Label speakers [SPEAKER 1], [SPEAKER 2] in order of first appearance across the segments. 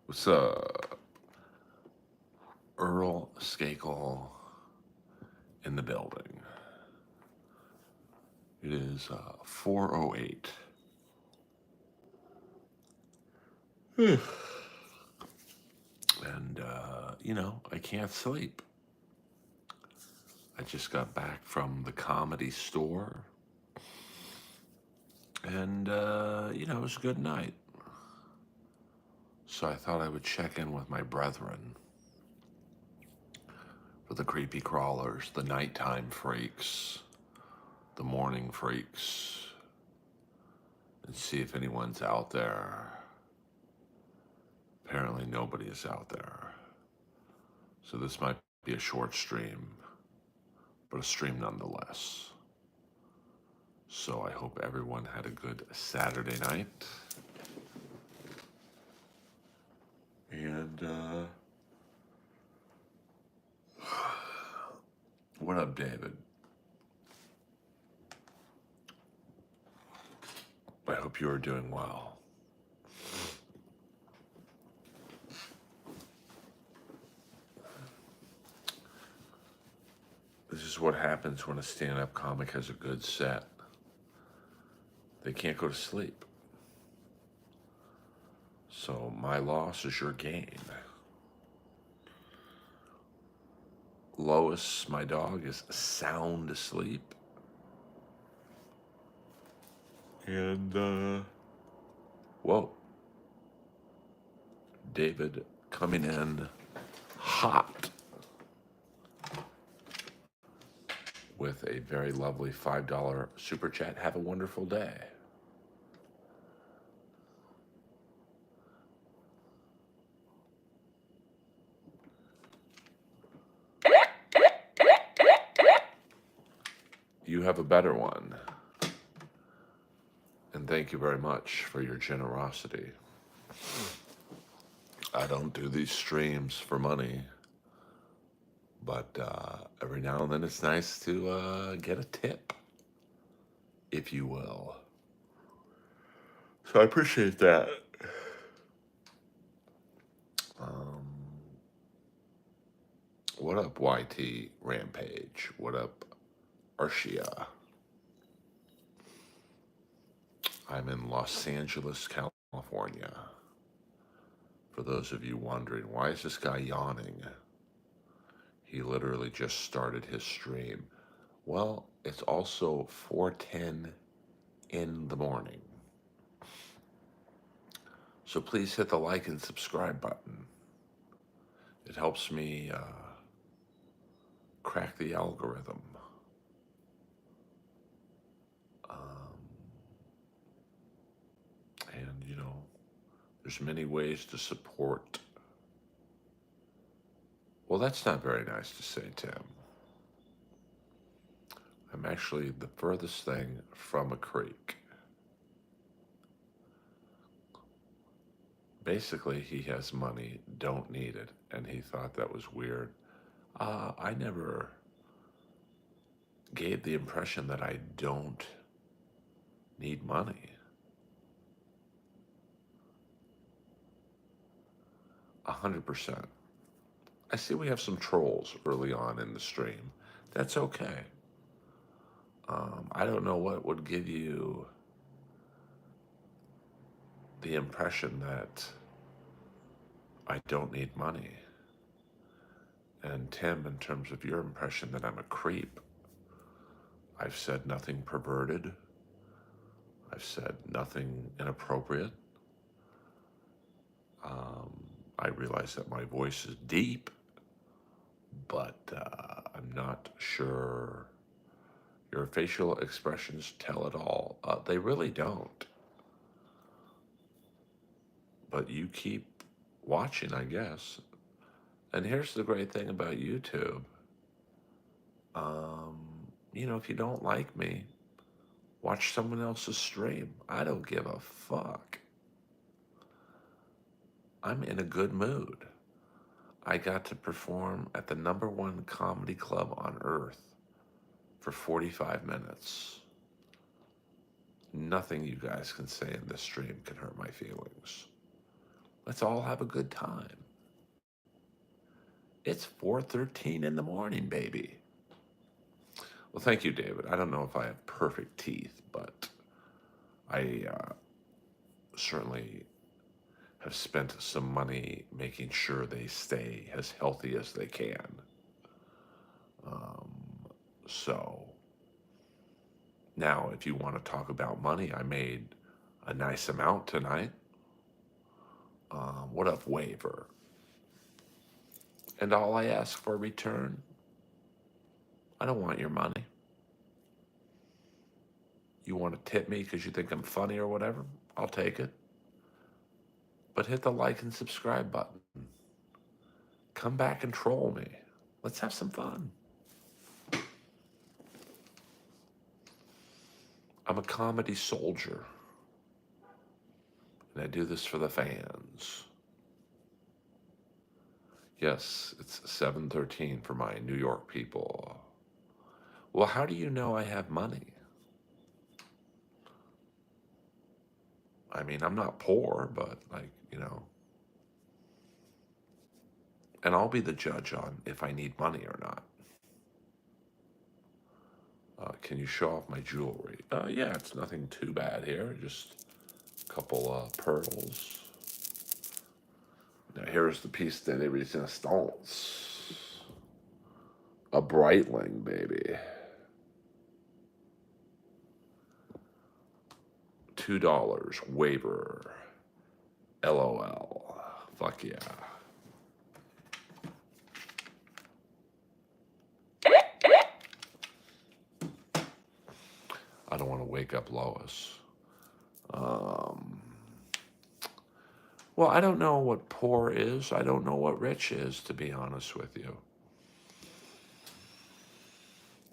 [SPEAKER 1] What's Earl Skakel in the building? It is 4:08, and I can't sleep. I just got back from the Comedy Store, and it was a good night. So I thought I would check in with my brethren, for the creepy crawlers, the nighttime freaks, the morning freaks, and see if anyone's out there. Apparently nobody is out there. So this might be a short stream, but a stream nonetheless. So I hope everyone had a good Saturday night. And what up, David? I hope you are doing well. This is what happens when a stand-up comic has a good set. They can't go to sleep. So my loss is your gain. Lois, my dog, is sound asleep. And, whoa. David coming in hot with a very lovely $5 super chat. Have a wonderful day. You have a better one. And thank you very much for your generosity. I don't do these streams for money, but every now and then it's nice to get a tip, if you will. So I appreciate that. What up, YT Rampage? What up, Arshia? I'm in Los Angeles, California. For those of you wondering, why is this guy yawning? He literally just started his stream. Well, it's also 4:10 in the morning. So please hit the like and subscribe button. It helps me crack the algorithm. And, there's many ways to support. Well, that's not very nice to say, Tim. I'm actually the furthest thing from a creek. Basically, he has money, don't need it, and he thought that was weird. I never gave the impression that I don't need money. 100%. I see we have some trolls early on in the stream. That's okay. I don't know what would give you the impression that I don't need money. And Tim, in terms of your impression that I'm a creep, I've said nothing perverted. I've said nothing inappropriate. I realize that my voice is deep, but I'm not sure your facial expressions tell it all. They really don't. But you keep watching, I guess. And here's the great thing about YouTube. If you don't like me, watch someone else's stream. I don't give a fuck. I'm in a good mood. I got to perform at the #1 comedy club on earth for 45 minutes. Nothing you guys can say in this stream can hurt my feelings. Let's all have a good time. It's 4:13 in the morning, baby. Well, thank you, David. I don't know if I have perfect teeth, but I certainly have spent some money making sure they stay as healthy as they can. Um, so now, if you want to talk about money, I made a nice amount tonight. What up, waiver? And all I ask for return, I don't want your money. You want to tip me because you think I'm funny or whatever? I'll take it. But hit the like and subscribe button. Come back and troll me. Let's have some fun. I'm a comedy soldier, and I do this for the fans. Yes, it's 7:13 for my New York people. Well, how do you know I have money? I mean, I'm not poor, but and I'll be the judge on if I need money or not. Can you show off my jewelry? Yeah, it's nothing too bad here. Just a couple pearls. Now here's the piece de resistance. A Breitling, baby. $2 waiver. LOL. Fuck yeah. I don't want to wake up Lois. Well, I don't know what poor is. I don't know what rich is, to be honest with you.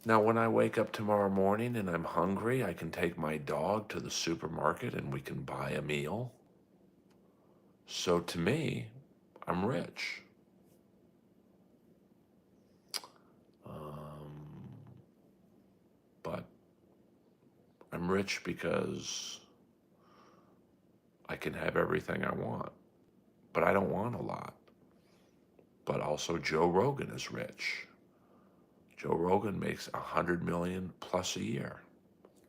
[SPEAKER 1] Now, when I wake up tomorrow morning and I'm hungry, I can take my dog to the supermarket and we can buy a meal. So to me, I'm rich. But I'm rich because I can have everything I want. But I don't want a lot. But also Joe Rogan is rich. Joe Rogan makes 100 million plus a year.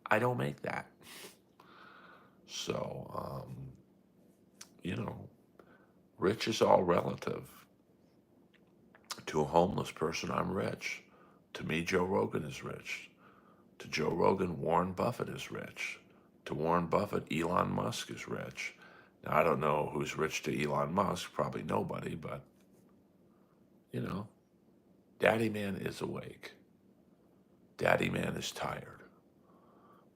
[SPEAKER 1] I don't make that. So, rich is all relative. To a homeless person, I'm rich. To me, Joe Rogan is rich. To Joe Rogan, Warren Buffett is rich. To Warren Buffett, Elon Musk is rich. Now, I don't know who's rich to Elon Musk, probably nobody, but, Daddy Man is awake. Daddy Man is tired.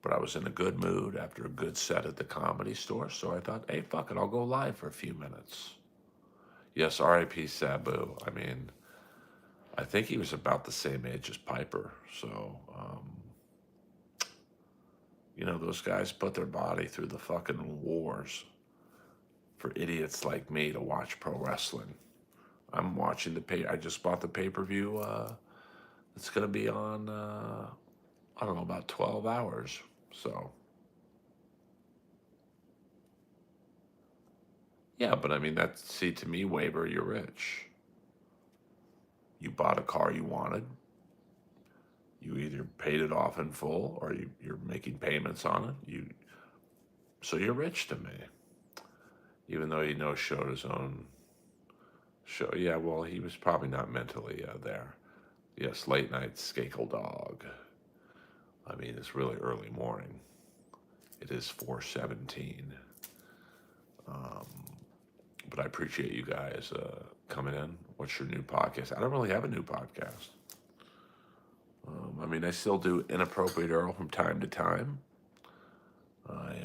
[SPEAKER 1] But I was in a good mood after a good set at the Comedy Store, so I thought, hey, fuck it, I'll go live for a few minutes. Yes, R.I.P. Sabu. I mean, I think he was about the same age as Piper, so, those guys put their body through the fucking wars for idiots like me to watch pro wrestling. I'm watching I just bought the pay-per-view. It's going to be on, I don't know, about 12 hours. So, yeah, but I mean, see, to me, waiver, you're rich. You bought a car you wanted. You either paid it off in full or you're making payments on it. So you're rich to me. Even though he no-showed his own show. Yeah, well, he was probably not mentally there. Yes, late night Skakel dog. I mean, it's really early morning. It is 4:17. But I appreciate you guys coming in. What's your new podcast? I don't really have a new podcast. I mean, I still do Inappropriate Earl from time to time. I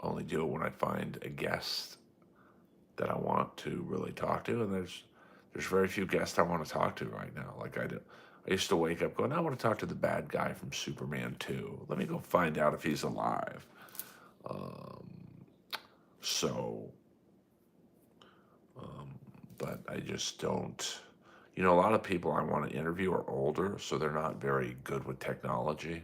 [SPEAKER 1] only do it when I find a guest that I want to really talk to, and there's very few guests I want to talk to right now. Like I do. I used to wake up going, I want to talk to the bad guy from Superman 2. Let me go find out if he's alive. But I just don't. A lot of people I want to interview are older, so they're not very good with technology.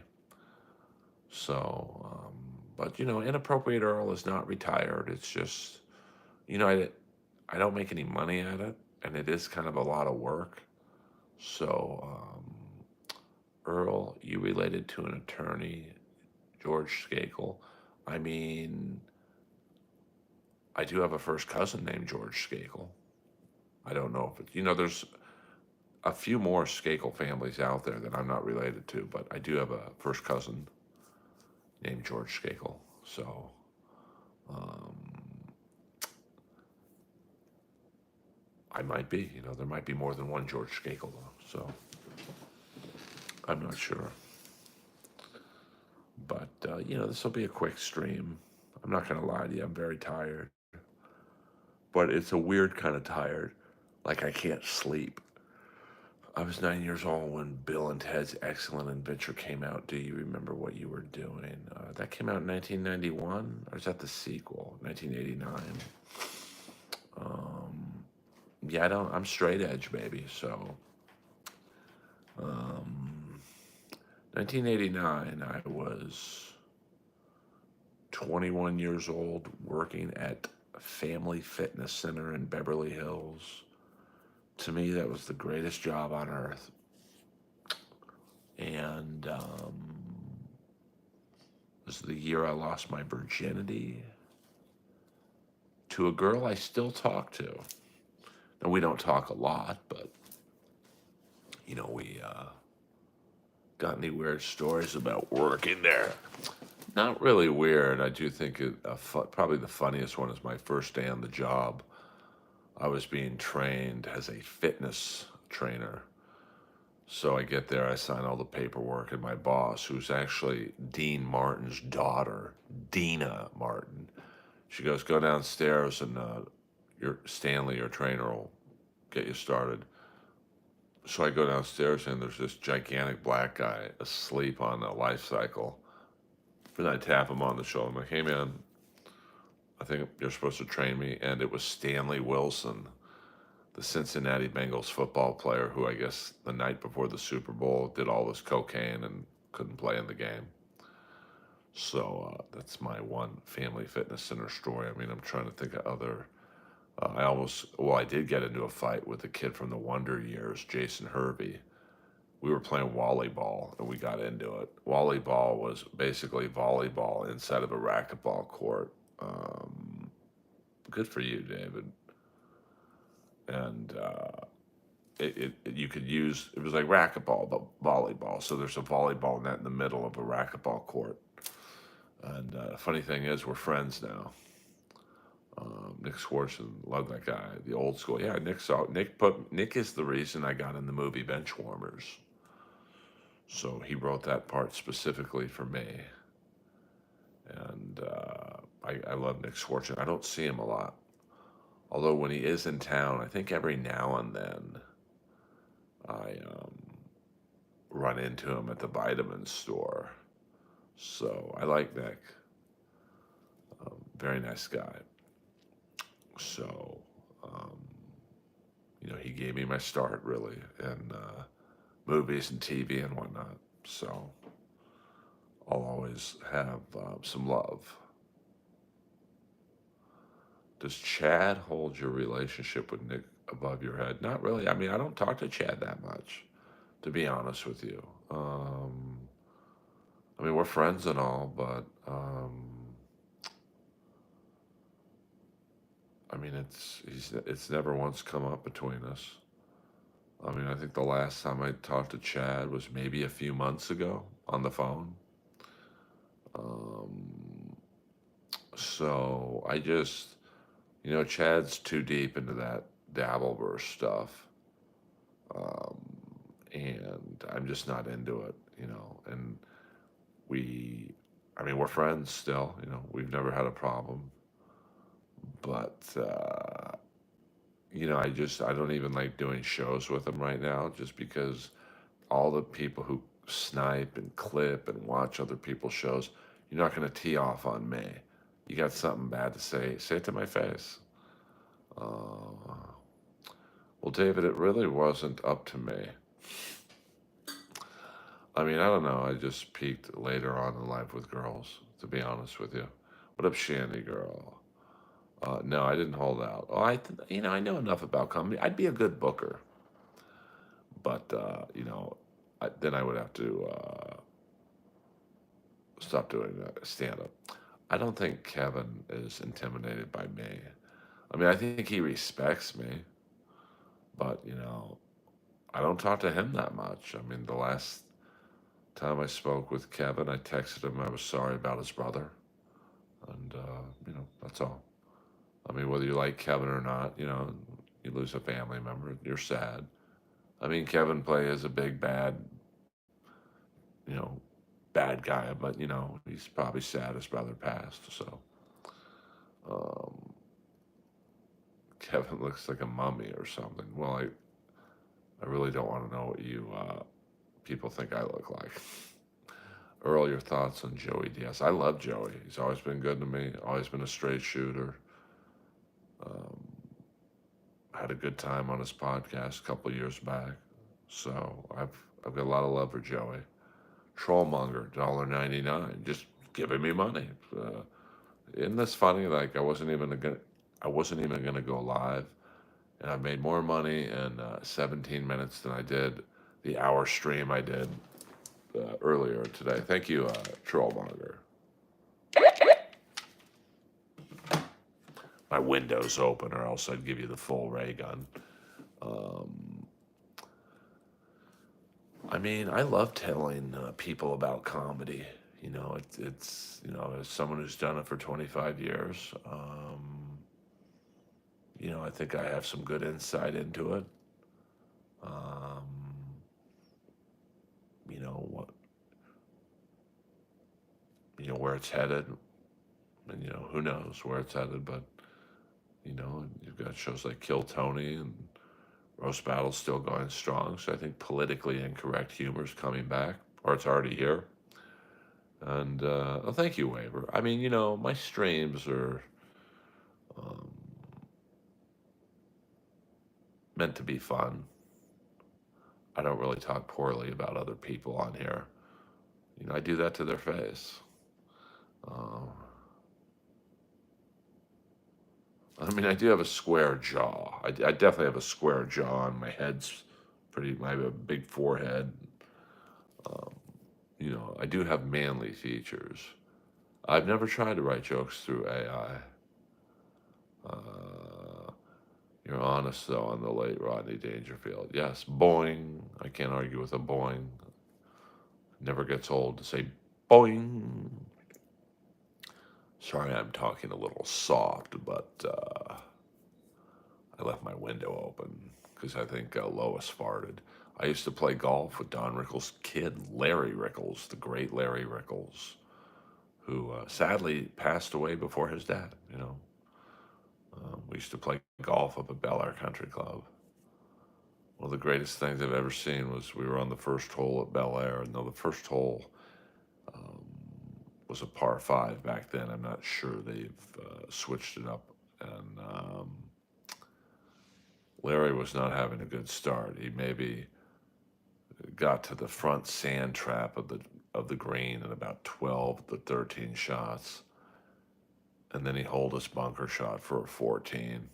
[SPEAKER 1] So, but Inappropriate Earl is not retired. It's just you know, I don't make any money at it, and it is kind of a lot of work. So, Earl, you related to an attorney, George Skakel. I mean, I do have a first cousin named George Skakel. I don't know if it's, there's a few more Skakel families out there that I'm not related to, but I do have a first cousin named George Skakel. So, um, I might be, there might be more than one George Skakel though. So, I'm not sure. But, this will be a quick stream. I'm not going to lie to you, I'm very tired. But it's a weird kind of tired. Like I can't sleep. I was 9 years old when Bill and Ted's Excellent Adventure came out. Do you remember what you were doing? That came out in 1991, or is that the sequel? 1989. Um, yeah, I don't. I'm straight edge, baby. So, um, 1989, I was 21 years old, working at a Family Fitness Center in Beverly Hills. To me, that was the greatest job on earth. And this is the year I lost my virginity to a girl I still talk to. Now, we don't talk a lot, but, we got any weird stories about working there? Not really weird. I do think probably the funniest one is my first day on the job. I was being trained as a fitness trainer. So I get there, I sign all the paperwork, and my boss, who's actually Dean Martin's daughter, Dina Martin, she goes, "Go downstairs, and your Stanley, your trainer, will get you started." So I go downstairs, and there's this gigantic black guy asleep on a life cycle. And I tap him on the shoulder. I'm like, "Hey, man, I think you're supposed to train me." And it was Stanley Wilson, the Cincinnati Bengals football player who I guess the night before the Super Bowl did all this cocaine and couldn't play in the game. So that's my one Family Fitness Center story. I mean, I'm trying to think of other. I did get into a fight with a kid from the Wonder Years, Jason Hervey. We were playing volleyball and we got into it. Volleyball was basically volleyball inside of a racquetball court. Good for you, David. And you could use, it was like racquetball but volleyball, so there's a volleyball net in the middle of a racquetball court. And funny thing is, we're friends now. Nick Swartzen, love that guy, the old school. Yeah, Nick is the reason I got in the movie Benchwarmers. So he wrote that part specifically for me. And I love Nick Swartzen. I don't see him a lot, although when he is in town, I think every now and then I run into him at the vitamin store. So I like Nick. Very nice guy. So, he gave me my start really in movies and TV and whatnot. So I'll always have some love. Does Chad hold your relationship with Nick above your head? Not really. I mean, I don't talk to Chad that much, to be honest with you. I mean, we're friends and all, but I mean, it's never once come up between us. I mean, I think the last time I talked to Chad was maybe a few months ago on the phone. Um, so I just, Chad's too deep into that Dabbleverse stuff, um, and I'm just not into it, And we, I mean, we're friends still, We've never had a problem, but I don't even like doing shows with him right now, just because all the people who snipe and clip and watch other people's shows, you're not going to tee off on me. You got something bad to say it to my face. Uh, well, David, it really wasn't up to me. I mean, I don't know. I just peaked later on in life with girls, to be honest with you. What up, Shandy girl? No, I didn't hold out. Oh, I know enough about comedy. I'd be a good booker, but then I would have to stop doing stand up. I don't think Kevin is intimidated by me. I mean, I think he respects me, but I don't talk to him that much. I mean, the last time I spoke with Kevin, I texted him I was sorry about his brother, and that's all. I mean, whether you like Kevin or not, you lose a family member, you're sad. I mean, Kevin Play is a big you know, bad guy, but he's probably sad his brother passed. So um, Kevin looks like a mummy or something. Well, I really don't want to know what you people think I look like. Earl, your thoughts on Joey Diaz? I love Joey. He's always been good to me. Always been a straight shooter. Um, had a good time on his podcast a couple years back. So I've got a lot of love for Joey. Trollmonger, $1.99, just giving me money. Isn't this funny? Like I wasn't even gonna go live, and I made more money in 17 minutes than I did the hour stream I did earlier today. Thank you, Trollmonger. My window's open, or else I'd give you the full ray gun. Um, I mean, I love telling people about comedy. It's as someone who's done it for 25 years, I think I have some good insight into it. Um, what, where it's headed, and who knows where it's headed. But you've got shows like Kill Tony and Roast Battle's still going strong. So I think politically incorrect humor is coming back, or it's already here. And oh, thank you, Waver. I mean, my streams are um, meant to be fun. I don't really talk poorly about other people on here. I do that to their face. Uh, I mean, I do have a square jaw. I definitely have a square jaw, and my head's pretty. I have a big forehead. Um, I do have manly features. I've never tried to write jokes through AI. You're honest though on the late Rodney Dangerfield. Yes, boing. I can't argue with a boing. Never gets old to say boing. Sorry, I'm talking a little soft, but I left my window open because I think Lois farted. I used to play golf with Don Rickles' kid, Larry Rickles, the great Larry Rickles, who sadly passed away before his dad. We used to play golf up at Bel Air Country Club. One of the greatest things I've ever seen was we were on the first hole at Bel Air, and though the first hole um, was a par five back then, I'm not sure they've switched it up. And Larry was not having a good start. He maybe got to the front sand trap of the green in about 12 to 13 shots, and then he holed his bunker shot for a 14.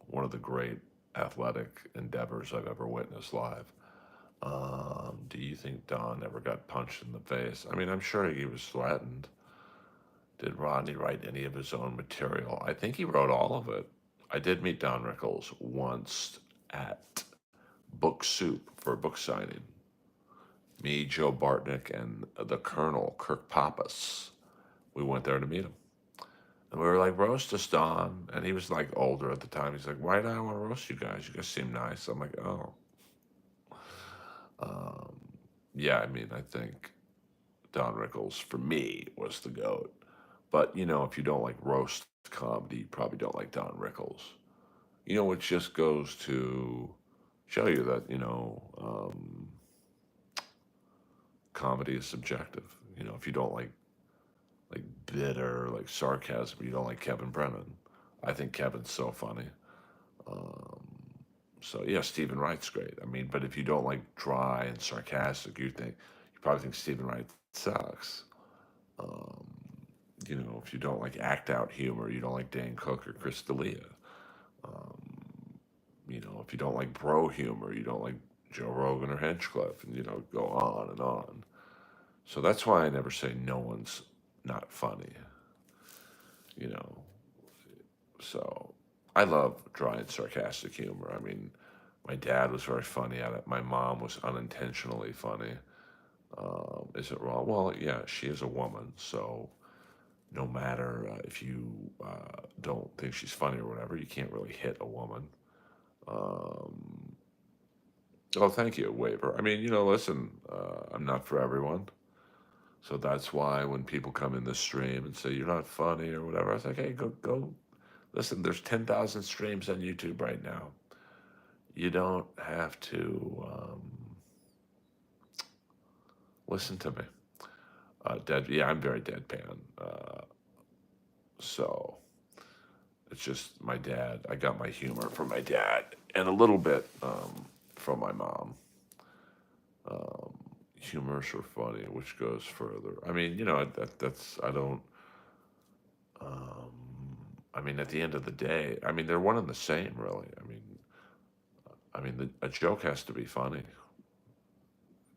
[SPEAKER 1] One of the great athletic endeavors I've ever witnessed live. Do you think Don ever got punched in the face? I mean, I'm sure he was threatened. Did Rodney write any of his own material? I think he wrote all of it. I did meet Don Rickles once at Book Soup for a book signing. Me, Joe Bartnick, and the Colonel, Kirk Pappas. We went there to meet him. And we were like, roast us, Don. And he was like older at the time. He's like, why do I want to roast you guys? You guys seem nice. I'm like, oh. Um, yeah, I mean, I think Don Rickles, for me, was the GOAT. But, if you don't like roast comedy, you probably don't like Don Rickles. It just goes to show you that, comedy is subjective. If you don't like bitter, like sarcasm, you don't like Kevin Brennan. I think Kevin's so funny. Um, so yeah, Stephen Wright's great. I mean, but if you don't like dry and sarcastic, you probably think Stephen Wright sucks. Um, if you don't like act out humor, you don't like Dan Cook or Chris D'Elia. If you don't like bro humor, you don't like Joe Rogan or Hinchcliffe, and go on and on. So that's why I never say no one's not funny. You know, so I love dry and sarcastic humor. I mean, my dad was very funny at it. My mom was unintentionally funny. Is it wrong? Well, yeah, she is a woman, so no matter if you don't think she's funny or whatever, you can't really hit a woman. Um, oh, thank you, waiver. I mean, listen, I'm not for everyone. So that's why when people come in the stream and say you're not funny or whatever, I was like, hey, go. Listen, there's 10,000 streams on YouTube right now. You don't have to listen to me. Yeah, I'm very deadpan. So it's just my dad. I got my humor from my dad and a little bit from my mom. Um, Humorous or funny, which goes further. I mean, that's I don't. I mean, at the end of the day, I mean, they're one and the same, really. A joke has to be funny,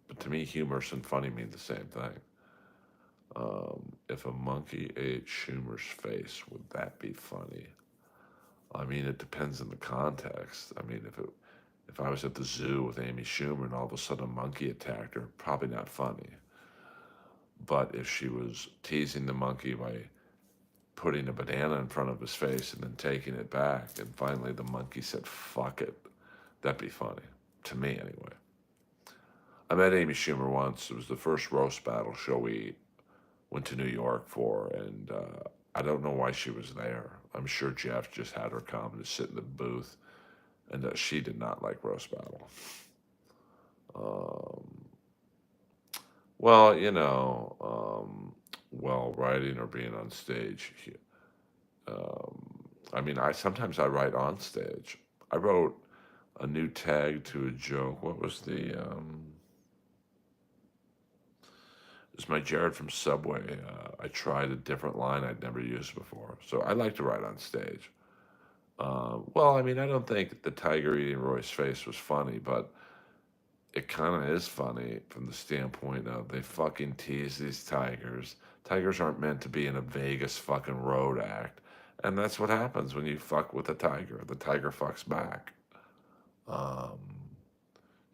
[SPEAKER 1] but to me, humorous and funny mean the same thing. If a monkey ate Schumer's face, would that be funny? I mean, it depends on the context. I mean, if I was at the zoo with Amy Schumer and all of a sudden a monkey attacked her, probably not funny. But if she was teasing the monkey by putting a banana in front of his face and then taking it back, and finally the monkey said, fuck it, that'd be funny. To me, anyway. I met Amy Schumer once. It was the first roast battle show we went to New York for, and I don't know why she was there. I'm sure Jeff just had her come and sit in the booth, and she did not like roast battle. Um, well, writing or being on stage. I mean, I sometimes I write on stage. I wrote a new tag to a joke. What was the? It's my Jared from Subway. I tried a different line I'd never used before, so I like to write on stage. Well, I mean, I don't think the tiger eating Roy's face was funny, but it kind of is funny from the standpoint of they fucking tease these tigers. Tigers aren't meant to be in a Vegas fucking road act. And that's what happens when you fuck with a tiger. The tiger fucks back. Um,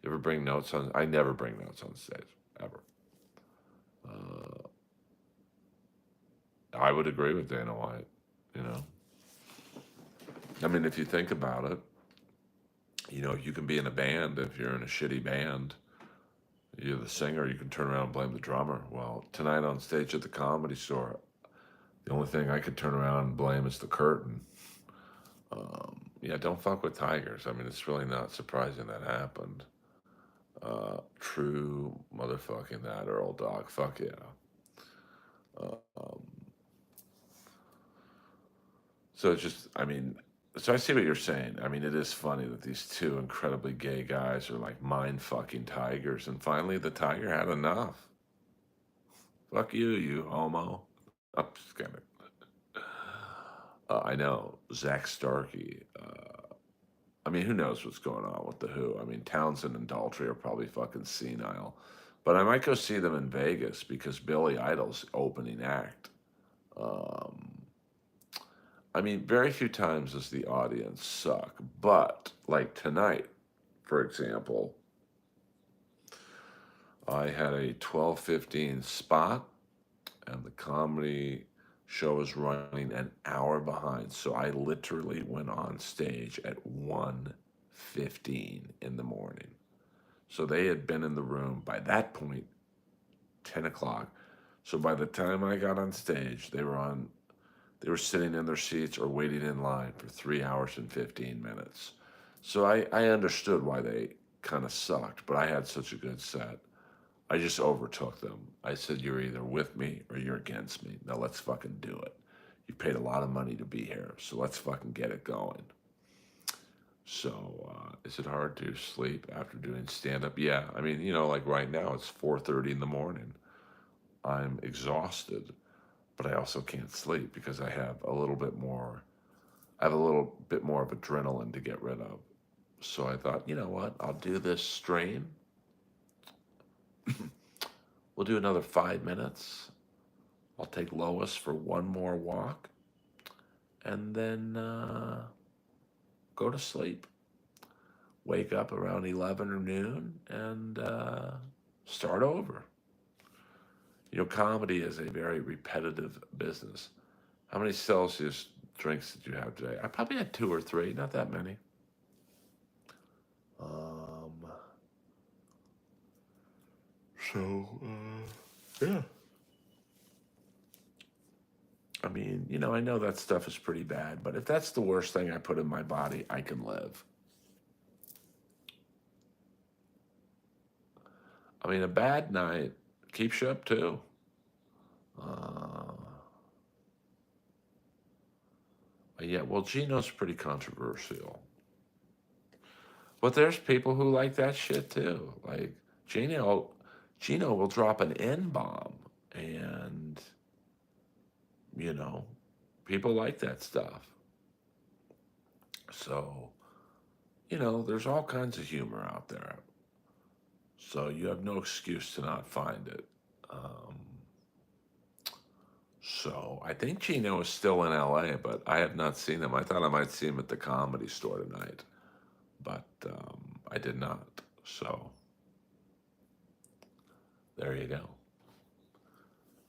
[SPEAKER 1] you ever bring notes on? I never bring notes on stage, ever. Uh, I would agree with Dana White, you know. I mean, if you think about it, you can be in a band if you're in a shitty band. You're the singer, you can turn around and blame the drummer. Well, tonight on stage at the Comedy Store, the only thing I could turn around and blame is the curtain. Yeah, don't fuck with tigers. I mean, it's really not surprising that happened. True motherfucking that, Earl Dog. Fuck yeah. Um, so it's just, I mean, so I see what you're saying. I mean, it is funny that these two incredibly gay guys are like mind fucking tigers, and finally the tiger had enough. Fuck you, you homo. I'm just kidding. I know Zach Starkey. I mean, who knows what's going on with the Who? I mean, Townsend and Daltrey are probably fucking senile, but I might go see them in Vegas because Billy Idol's opening act. Um, I mean, very few times does the audience suck, but like tonight, for example, I had a 12:15 spot, and the comedy show was running an hour behind. So I literally went on stage at 1:15 in the morning. So they had been in the room by that point, 10 o'clock. So by the time I got on stage, they were sitting in their seats or waiting in line for 3 hours and 15 minutes. So I understood why they kind of sucked, but I had such a good set. I just overtook them. I said, you're either with me or you're against me. Now let's fucking do it. You paid a lot of money to be here, so let's fucking get it going. So, is it hard to sleep after doing stand up? Yeah. I mean, like right now it's 4:30 in the morning. I'm exhausted. but I also can't sleep because I have a little bit more of adrenaline to get rid of. So I thought, you know what? I'll do this stream. We'll do another 5 minutes. I'll take Lois for one more walk and then go to sleep. Wake up around 11 or noon and start over. Comedy is a very repetitive business. How many Celsius drinks did you have today? I probably had two or three, not that many. Um, yeah. I mean, I know that stuff is pretty bad, but if that's the worst thing I put in my body, I can live. I mean, a bad night keeps you up too. Uh, yeah, well, Gino's pretty controversial. But there's people who like that shit too. Like Gino, Gino will drop an N bomb, and you know, people like that stuff. So there's all kinds of humor out there. So you have no excuse to not find it. Um, so I think Gino is still in LA, but I have not seen him. I thought I might see him at the Comedy Store tonight, but I did not. So there you go.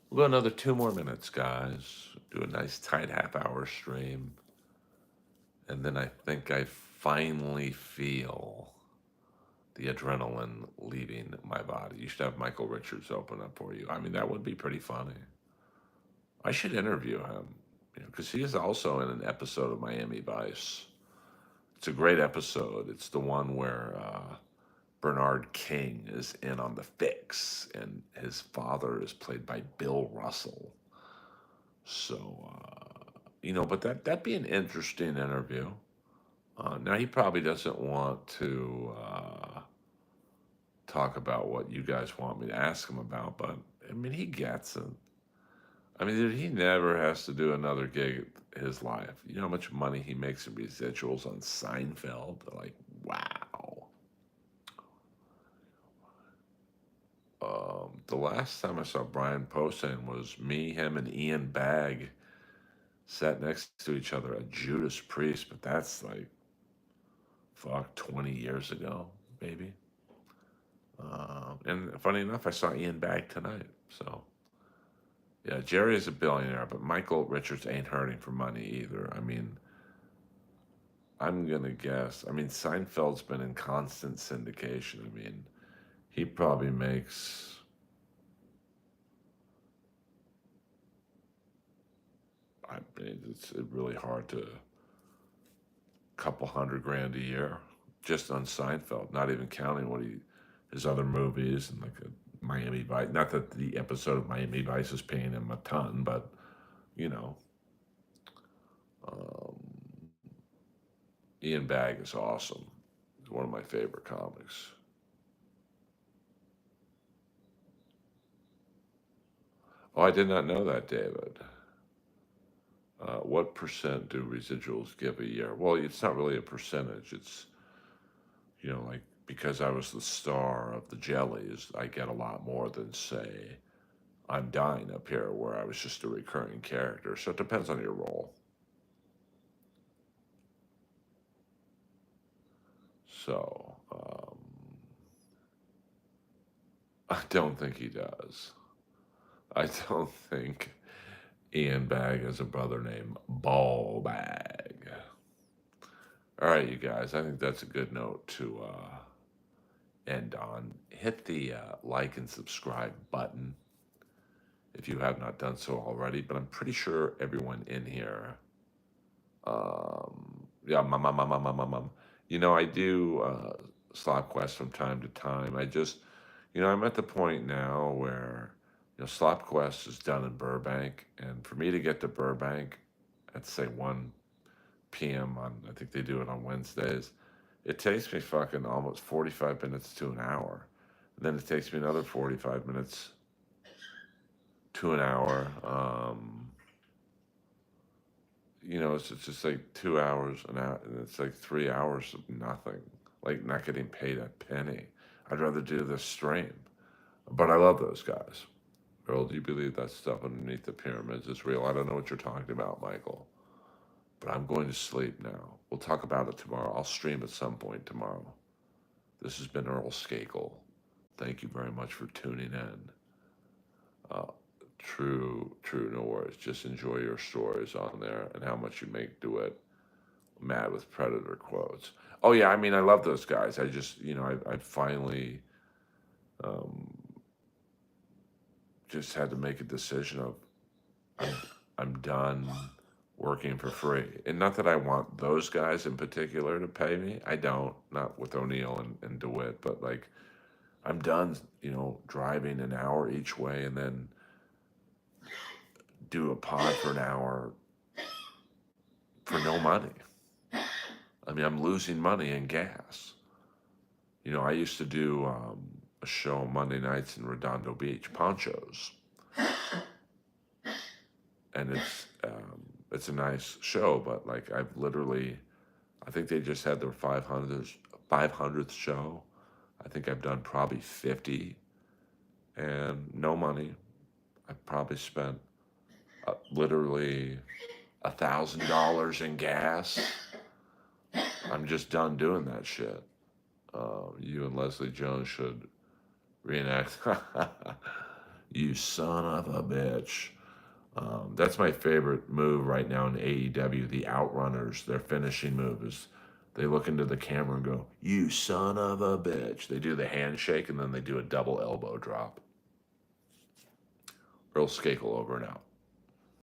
[SPEAKER 1] We'll go another 2 more minutes, guys. Do a nice tight half-hour stream, and then I think I finally feel the adrenaline leaving my body. You should have Michael Richards open up for you. I mean, that would be pretty funny. I should interview him, because he is also in an episode of Miami Vice. It's a great episode. It's the one where Bernard King is in on the fix, and his father is played by Bill Russell. So, but that'd be an interesting interview. Now he probably doesn't want to talk about what you guys want me to ask him about, but I mean he gets it. I mean, dude, he never has to do another gig in his life. You know how much money he makes in residuals on Seinfeld? Like, wow. The last time I saw Brian Posehn was me, him, and Ian Bagg sat next to each other at Judas Priest, but that's like, fuck, 20 years ago, maybe. And funny enough, I saw Ian Bagg tonight. So, yeah, Jerry is a billionaire, but Michael Richards ain't hurting for money either. I mean, I'm going to guess. I mean, Seinfeld's been in constant syndication. I mean, he probably makes, I mean, it's really hard to, couple $100,000 a year just on Seinfeld, not even counting his other movies and like a Miami Vice. Not that the episode of Miami Vice is paying him a ton, but you know, um, Ian Bagg is awesome. He's one of my favorite comics. Oh, I did not know that, David. What percent do residuals give a year? Well, it's not really a percentage. It's, like because I was the star of the Jellies, I get a lot more than, say, I'm Dying Up Here, where I was just a recurring character. So it depends on your role. So I don't think he does. I don't think Ian Bagg has a brother named Ball Bag. All right, you guys, I think that's a good note to end on. Hit the like and subscribe button if you have not done so already, but I'm pretty sure everyone in here, yeah, I do Slop Quest from time to time. I just, I'm at the point now where, Slop Quest is done in Burbank, and for me to get to Burbank at, say, 1 p.m. I think they do it on Wednesdays, it takes me fucking almost 45 minutes to an hour. And then it takes me another 45 minutes to an hour. It's just like 2 hours an hour, and it's like 3 hours of nothing, like not getting paid a penny. I'd rather do this stream, but I love those guys. Earl, do you believe that stuff underneath the pyramids is real? I don't know what you're talking about, Michael, but I'm going to sleep now. We'll talk about it tomorrow. I'll stream at some point tomorrow. This has been Earl Skakel. Thank you very much for tuning in. Uh, true, no worries. Just enjoy your stories on there and how much you make do it. Mad with Predator quotes. Oh yeah, I mean I love those guys. I just I finally um, just had to make a decision of I'm, I'm done working for free. And not that I want those guys in particular to pay me. I don't. Not with O'Neill and DeWitt, but like I'm done. Driving an hour each way and then do a pod for an hour for no money. I mean, I'm losing money in gas. I used to do a show Monday nights in Redondo Beach, Ponchos, and it's a nice show, but like I think they just had their 500th show. I think I've done probably 50, and no money. I probably spent literally $1,000 in gas. I'm just done doing that shit. You and Leslie Jones should reenact. You son of a bitch. That's my favorite move right now in AEW. The Outrunners, their finishing move is they look into the camera and go, "You son of a bitch." They do the handshake and then they do a double elbow drop. Earl Skakel over and out.